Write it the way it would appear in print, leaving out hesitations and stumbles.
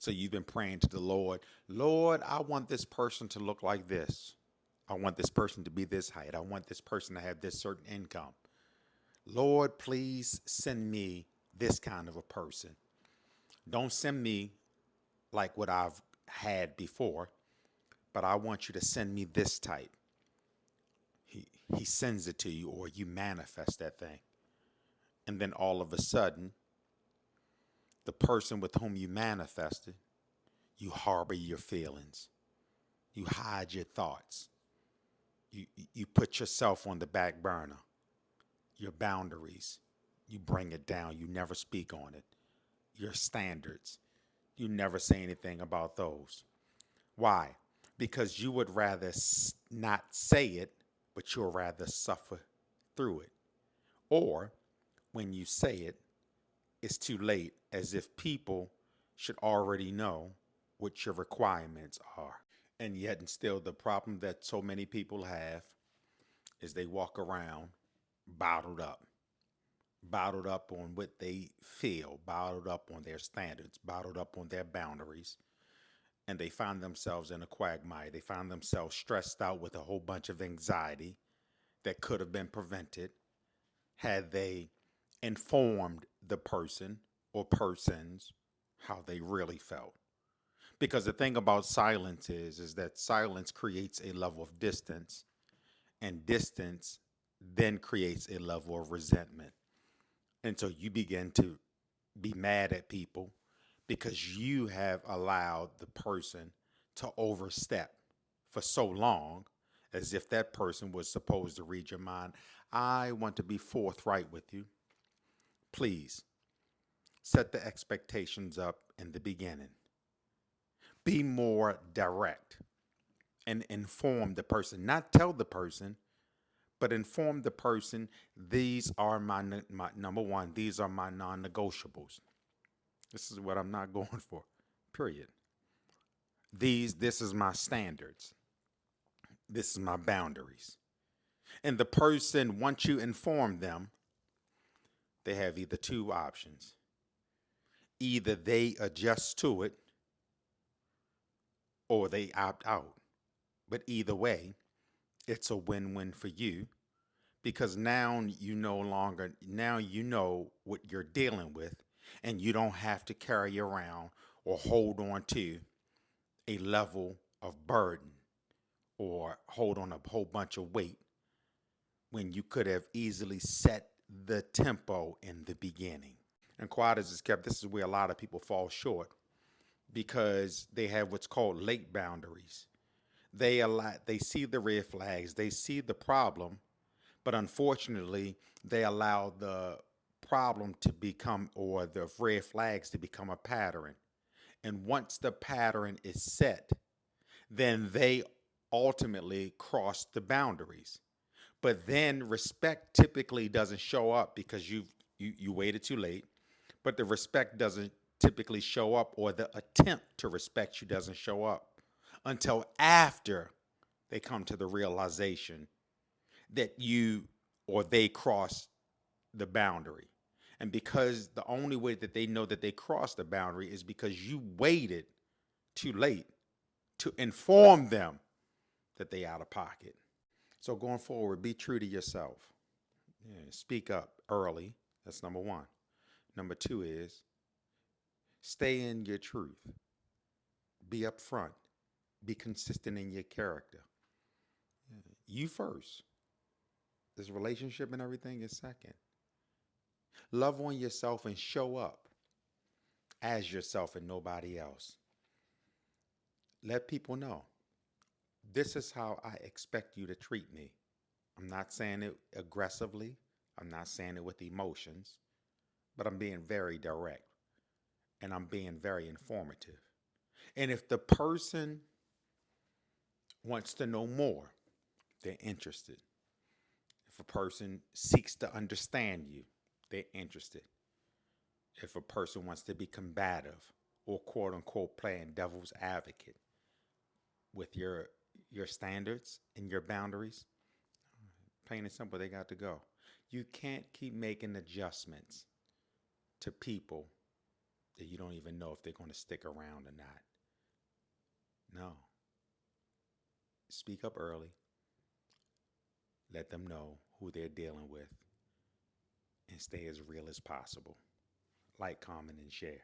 So you've been praying to the Lord, Lord, I want this person to look like this. I want this person to be this height. I want this person to have this certain income. Lord, please send me this kind of a person. Don't send me like what I've had before, but I want you to send me this type. He, he sends it to you, or you manifest that thing. And then all of a sudden, the person with whom you manifested, you harbor your feelings. You hide your thoughts. You put yourself on the back burner. Your boundaries, you bring it down. You never speak on it. Your standards, you never say anything about those. Why? Because you would rather not say it, but you'll rather suffer through it. Or when you say it, it's too late, as if people should already know what your requirements are. And yet, and still, the problem that so many people have is they walk around bottled up, bottled up on what they feel, bottled up on their standards, bottled up on their boundaries, and they find themselves in a quagmire. They find themselves stressed out with a whole bunch of anxiety that could have been prevented had they informed the person or persons how they really felt. Because the thing about silence is that silence creates a level of distance, and distance then creates a level of resentment. And so you begin to be mad at people because you have allowed the person to overstep for so long, as if that person was supposed to read your mind. I want to be forthright with you. Please set the expectations up in the beginning. Be more direct and inform the person, not tell the person, but inform the person, these are my number one, these are my non-negotiables. This is what I'm not going for. Period. This is my standards. This is my boundaries. And the person, once you inform them, they have either two options. Either they adjust to it or they opt out. But either way, it's a win-win for you, because now you know what you're dealing with, and you don't have to carry around or hold on to a level of burden or hold on a whole bunch of weight when you could have easily set the tempo in the beginning. And quiet as it's kept, this is where a lot of people fall short, because they have what's called late boundaries. They see the red flags, they see the problem, but unfortunately, they allow the problem to become, or the red flags to become, a pattern. And once the pattern is set, then they ultimately cross the boundaries. But then respect typically doesn't show up because you waited too late. But the respect doesn't typically show up, or the attempt to respect you doesn't show up until after they come to the realization that you or they cross the boundary. And because the only way that they know that they crossed the boundary is because you waited too late to inform them that they out of pocket. So going forward, be true to yourself. Yeah, speak up early. That's number one. Number two is stay in your truth. Be upfront. Be consistent in your character. You first. This relationship and everything is second. Love on yourself and show up as yourself and nobody else. Let people know this is how I expect you to treat me. I'm not saying it aggressively, I'm not saying it with emotions, but I'm being very direct and I'm being very informative. And if the person wants to know more, they're interested. If a person seeks to understand you, they're interested. If a person wants to be combative or quote unquote playing devil's advocate with your standards and your boundaries, plain and simple, they got to go. You can't keep making adjustments to people that you don't even know if they're going to stick around or not. No. Speak up early. Let them know who they're dealing with and stay as real as possible. Like, comment, and share.